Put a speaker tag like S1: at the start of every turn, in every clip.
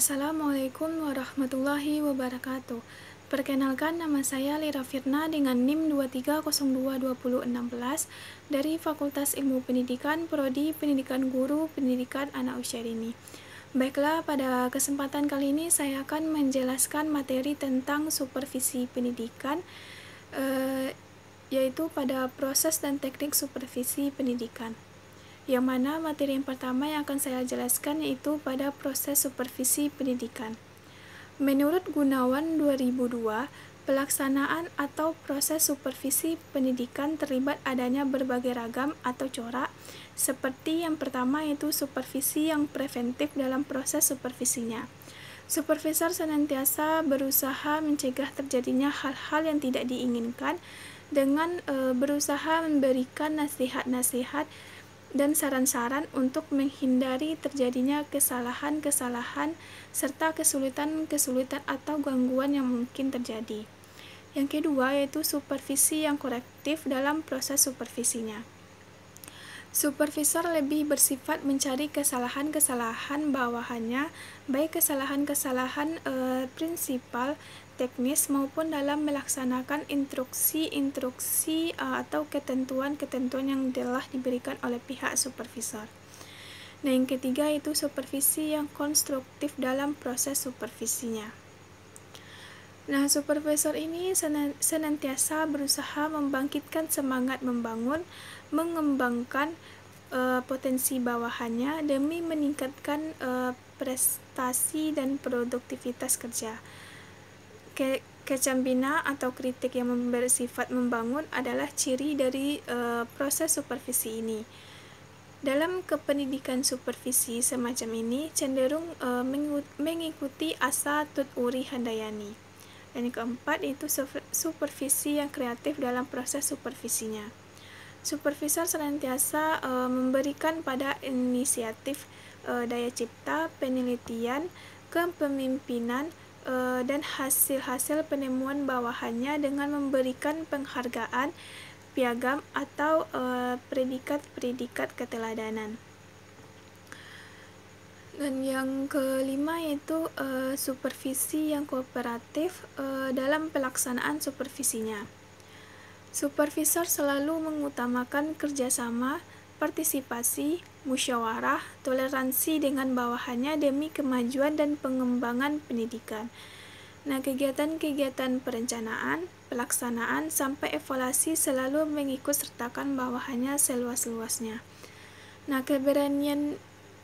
S1: Assalamualaikum warahmatullahi wabarakatuh. Perkenalkan, nama saya Lira Firna dengan NIM 23022016 dari Fakultas Ilmu Pendidikan Prodi Pendidikan Guru Pendidikan Anak Usia Dini. Baiklah, pada kesempatan kali ini saya akan menjelaskan materi tentang supervisi pendidikan, yaitu pada proses dan teknik supervisi pendidikan. Yang mana materi yang pertama yang akan saya jelaskan yaitu pada proses supervisi pendidikan. Menurut Gunawan 2002, pelaksanaan atau proses supervisi pendidikan terlibat adanya berbagai ragam atau corak, seperti yang pertama yaitu supervisi yang preventif dalam proses supervisinya. Supervisor senantiasa berusaha mencegah terjadinya hal-hal yang tidak diinginkan dengan berusaha memberikan nasihat-nasihat dan saran-saran untuk menghindari terjadinya kesalahan-kesalahan serta kesulitan-kesulitan atau gangguan yang mungkin terjadi. Yang kedua yaitu supervisi yang korektif dalam proses supervisinya. Supervisor lebih bersifat mencari kesalahan-kesalahan bawahannya, baik kesalahan-kesalahan prinsipal, teknis maupun dalam melaksanakan instruksi-instruksi atau ketentuan-ketentuan yang telah diberikan oleh pihak supervisor. Nah, yang ketiga itu supervisi yang konstruktif dalam proses supervisinya. Nah, supervisor ini senantiasa berusaha membangkitkan semangat membangun, mengembangkan potensi bawahannya demi meningkatkan prestasi dan produktivitas kerja. Kecambina atau kritik yang bersifat membangun adalah ciri dari proses supervisi ini. Dalam kependidikan supervisi semacam ini cenderung mengikuti asa Tut Uri Handayani. Dan yang keempat itu supervisi yang kreatif dalam proses supervisinya. Supervisor senantiasa memberikan pada inisiatif daya cipta, penelitian, kepemimpinan, dan hasil-hasil penemuan bawahannya dengan memberikan penghargaan, piagam, atau predikat-predikat keteladanan. Dan yang kelima yaitu supervisi yang kooperatif dalam pelaksanaan supervisinya. Supervisor selalu mengutamakan kerjasama, partisipasi, musyawarah, toleransi dengan bawahannya demi kemajuan dan pengembangan pendidikan. Nah, kegiatan-kegiatan perencanaan, pelaksanaan, sampai evaluasi selalu mengikut sertakan bawahannya seluas-luasnya. Nah, keberanian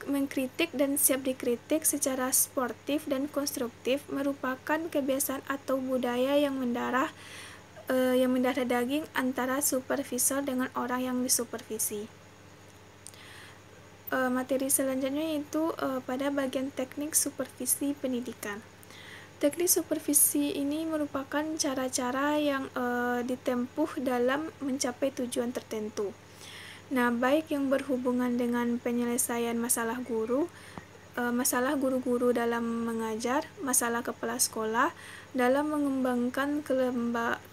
S1: mengkritik dan siap dikritik secara sportif dan konstruktif merupakan kebiasaan atau budaya yang mendarah daging antara supervisor dengan orang yang disupervisi. Materi selanjutnya yaitu pada bagian teknik supervisi pendidikan. Teknik supervisi ini merupakan cara-cara yang ditempuh dalam mencapai tujuan tertentu. Nah, baik yang berhubungan dengan penyelesaian masalah guru, masalah guru-guru dalam mengajar, masalah kepala sekolah dalam mengembangkan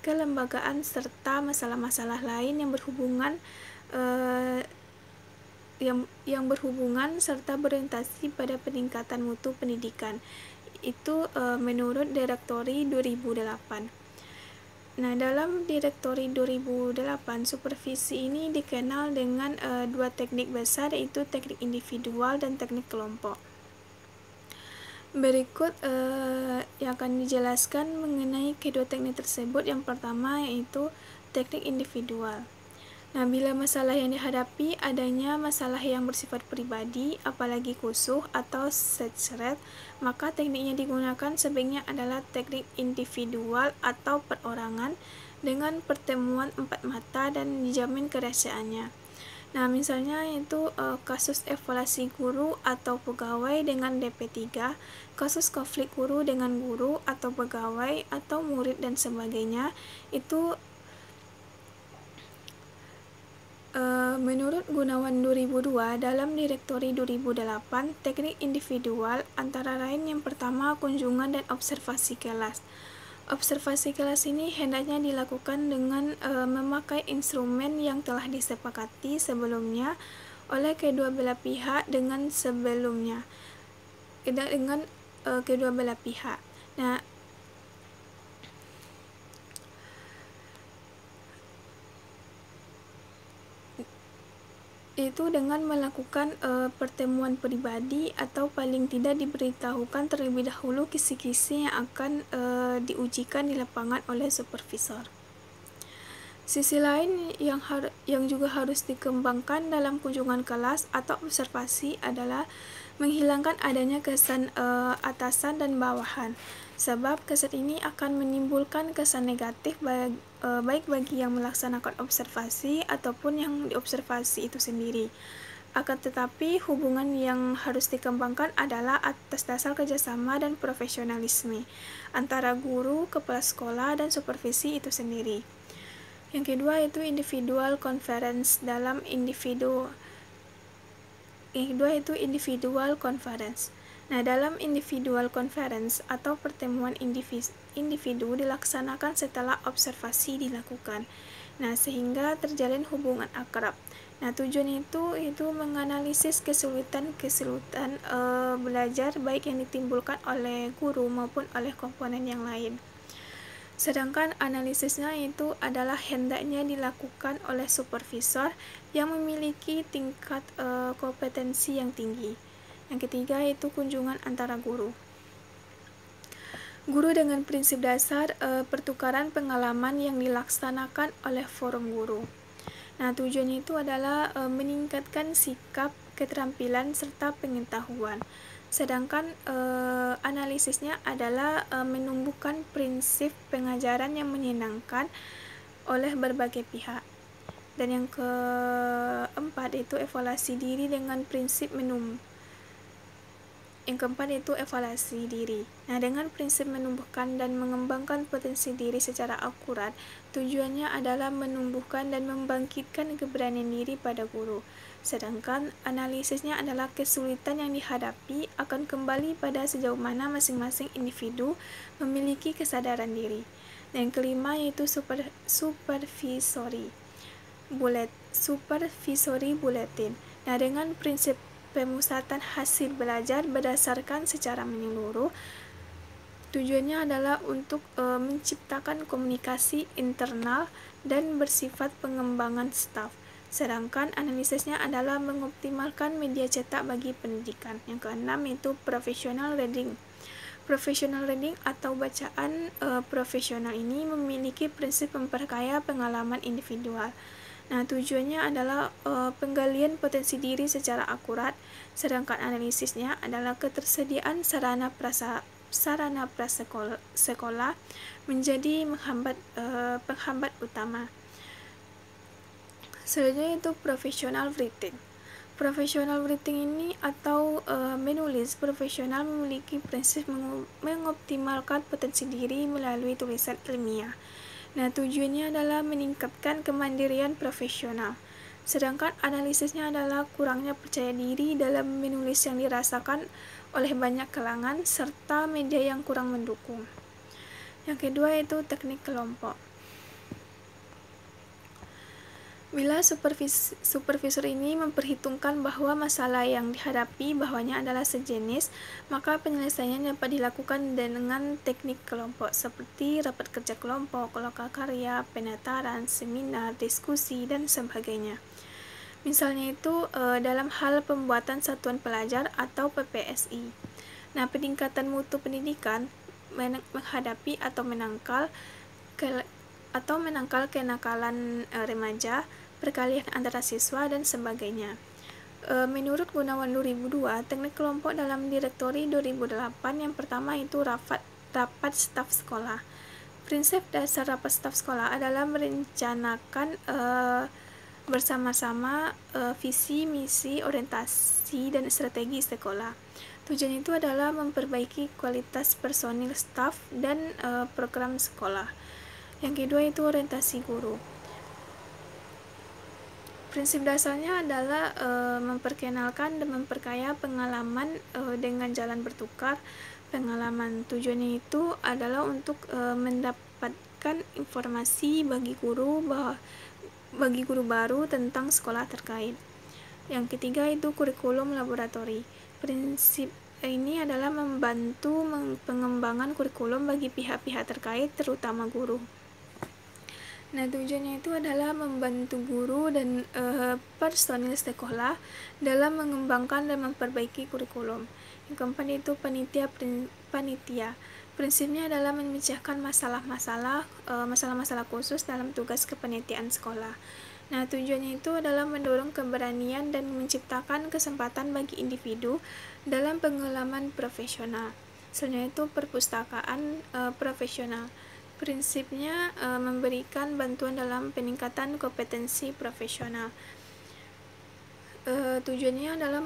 S1: kelembagaan serta masalah-masalah lain yang berhubungan serta berorientasi pada peningkatan mutu pendidikan. Itu menurut Direktori 2008. Nah, dalam Direktori 2008, supervisi ini dikenal dengan dua teknik besar, yaitu teknik individual dan teknik kelompok. Berikut yang akan dijelaskan mengenai kedua teknik tersebut. Yang pertama yaitu teknik individual. Nah, bila masalah yang dihadapi adanya masalah yang bersifat pribadi, apalagi kusuh atau secret, maka teknik yang digunakan sebaiknya adalah teknik individual atau perorangan dengan pertemuan empat mata dan dijamin kerahasiaannya. Nah, misalnya itu kasus evaluasi guru atau pegawai dengan DP3, kasus konflik guru dengan guru atau pegawai atau murid dan sebagainya. Itu menurut Gunawan 2002 dalam Direktori 2008, teknik individual antara lain yang pertama kunjungan dan observasi kelas. Observasi kelas ini hendaknya dilakukan dengan memakai instrumen yang telah disepakati sebelumnya oleh kedua belah pihak dengan kedua belah pihak. Nah, itu dengan melakukan pertemuan pribadi atau paling tidak diberitahukan terlebih dahulu kisi-kisi yang akan diujikan di lapangan oleh supervisor. Sisi lain yang juga harus dikembangkan dalam kunjungan kelas atau observasi adalah menghilangkan adanya kesan atasan dan bawahan, sebab kesan ini akan menimbulkan kesan negatif baik bagi yang melaksanakan observasi ataupun yang diobservasi itu sendiri. Akan tetapi hubungan yang harus dikembangkan adalah atas dasar kerjasama dan profesionalisme antara guru, kepala sekolah, dan supervisi itu sendiri. Yang kedua itu individual conference. Nah, dalam individual conference atau pertemuan individu dilaksanakan setelah observasi dilakukan. Nah, sehingga terjalin hubungan akrab. Nah, tujuan itu menganalisis kesulitan belajar baik yang ditimbulkan oleh guru maupun oleh komponen yang lain. Sedangkan analisisnya itu adalah hendaknya dilakukan oleh supervisor yang memiliki tingkat kompetensi yang tinggi. Yang ketiga itu kunjungan antara guru. Guru dengan prinsip dasar pertukaran pengalaman yang dilaksanakan oleh forum guru. Nah, tujuannya itu adalah meningkatkan sikap, keterampilan, serta pengetahuan. Sedangkan analisisnya adalah menumbuhkan prinsip pengajaran yang menyenangkan oleh berbagai pihak. Dan yang keempat itu evaluasi diri dengan prinsip evaluasi diri. Nah, dengan prinsip menumbuhkan dan mengembangkan potensi diri secara akurat, tujuannya adalah menumbuhkan dan membangkitkan keberanian diri pada guru. Sedangkan analisisnya adalah kesulitan yang dihadapi akan kembali pada sejauh mana masing-masing individu memiliki kesadaran diri. Dan yang kelima yaitu supervisory bulletin. Nah, dengan prinsip pemusatan hasil belajar berdasarkan secara menyeluruh, tujuannya adalah untuk menciptakan komunikasi internal dan bersifat pengembangan staf. Sedangkan analisisnya adalah mengoptimalkan media cetak bagi pendidikan. Yang keenam itu professional reading. Professional reading atau bacaan profesional ini memiliki prinsip memperkaya pengalaman individual. Nah, tujuannya adalah penggalian potensi diri secara akurat, sedangkan analisisnya adalah ketersediaan sarana prasekolah menjadi penghambat utama. Selanjutnya itu professional writing. Professional writing ini atau menulis profesional memiliki prinsip mengoptimalkan potensi diri melalui tulisan ilmiah. Nah, tujuannya adalah meningkatkan kemandirian profesional. Sedangkan analisisnya adalah kurangnya percaya diri dalam menulis yang dirasakan oleh banyak kalangan serta media yang kurang mendukung. Yang kedua itu teknik kelompok. Bila supervisor ini memperhitungkan bahwa masalah yang dihadapi bahwanya adalah sejenis, maka penyelesaiannya dapat dilakukan dengan teknik kelompok seperti rapat kerja kelompok, lokakarya, penataran, seminar, diskusi, dan sebagainya. Misalnya itu dalam hal pembuatan satuan pelajar atau PPSI. Nah, peningkatan mutu pendidikan menghadapi atau menangkal kenakalan remaja, perkalian antara siswa, dan sebagainya. Menurut Gunawan 2002, teknik kelompok dalam Direktori 2008 yang pertama itu rapat staf sekolah. Prinsip dasar rapat staf sekolah adalah merencanakan bersama-sama visi, misi, orientasi, dan strategi sekolah. Tujuan itu adalah memperbaiki kualitas personil staf dan program sekolah. Yang kedua itu orientasi guru. Prinsip dasarnya adalah memperkenalkan dan memperkaya pengalaman dengan jalan bertukar pengalaman. Tujuannya itu adalah untuk mendapatkan informasi bagi guru baru tentang sekolah terkait. Yang ketiga itu kurikulum laboratori. Prinsip ini adalah membantu pengembangan kurikulum bagi pihak-pihak terkait, terutama guru. Nah, tujuannya itu adalah membantu guru dan personil sekolah dalam mengembangkan dan memperbaiki kurikulum. Yang keempat itu panitia. Prinsipnya adalah memecahkan masalah-masalah khusus dalam tugas kepanitiaan sekolah. Nah, tujuannya itu adalah mendorong keberanian dan menciptakan kesempatan bagi individu dalam pengalaman profesional. Selanjutnya itu perpustakaan profesional. Prinsipnya memberikan bantuan dalam peningkatan kompetensi profesional. Tujuannya adalah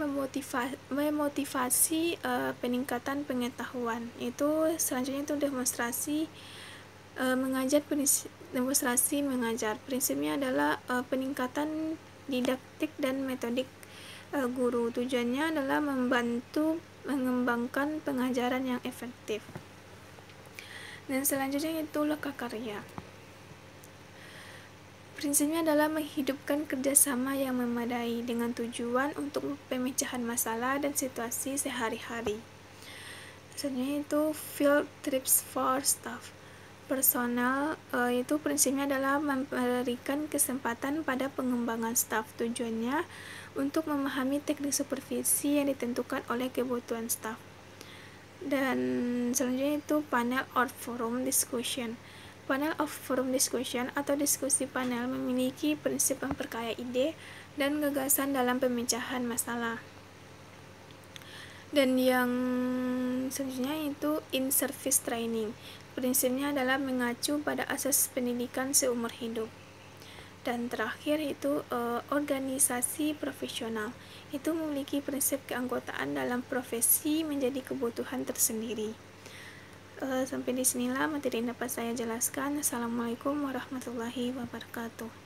S1: memotivasi peningkatan pengetahuan. Itu selanjutnya itu demonstrasi mengajar. Prinsipnya adalah peningkatan didaktik dan metodik guru. Tujuannya adalah membantu mengembangkan pengajaran yang efektif. Dan selanjutnya itu lokakarya. Prinsipnya adalah menghidupkan kerjasama yang memadai dengan tujuan untuk pemecahan masalah dan situasi sehari-hari. Selanjutnya itu field trips for staff. Personal itu prinsipnya adalah memberikan kesempatan pada pengembangan staf. Tujuannya untuk memahami teknik supervisi yang ditentukan oleh kebutuhan staf. Dan selanjutnya itu panel or forum discussion. Panel of forum discussion atau diskusi panel memiliki prinsip memperkaya ide dan gagasan dalam pemecahan masalah. Dan yang selanjutnya itu in-service training. Prinsipnya adalah mengacu pada asas pendidikan seumur hidup. Dan terakhir itu organisasi profesional. Itu memiliki prinsip keanggotaan dalam profesi menjadi kebutuhan tersendiri. Sampai di sinilah materi yang dapat saya jelaskan. Assalamualaikum warahmatullahi wabarakatuh.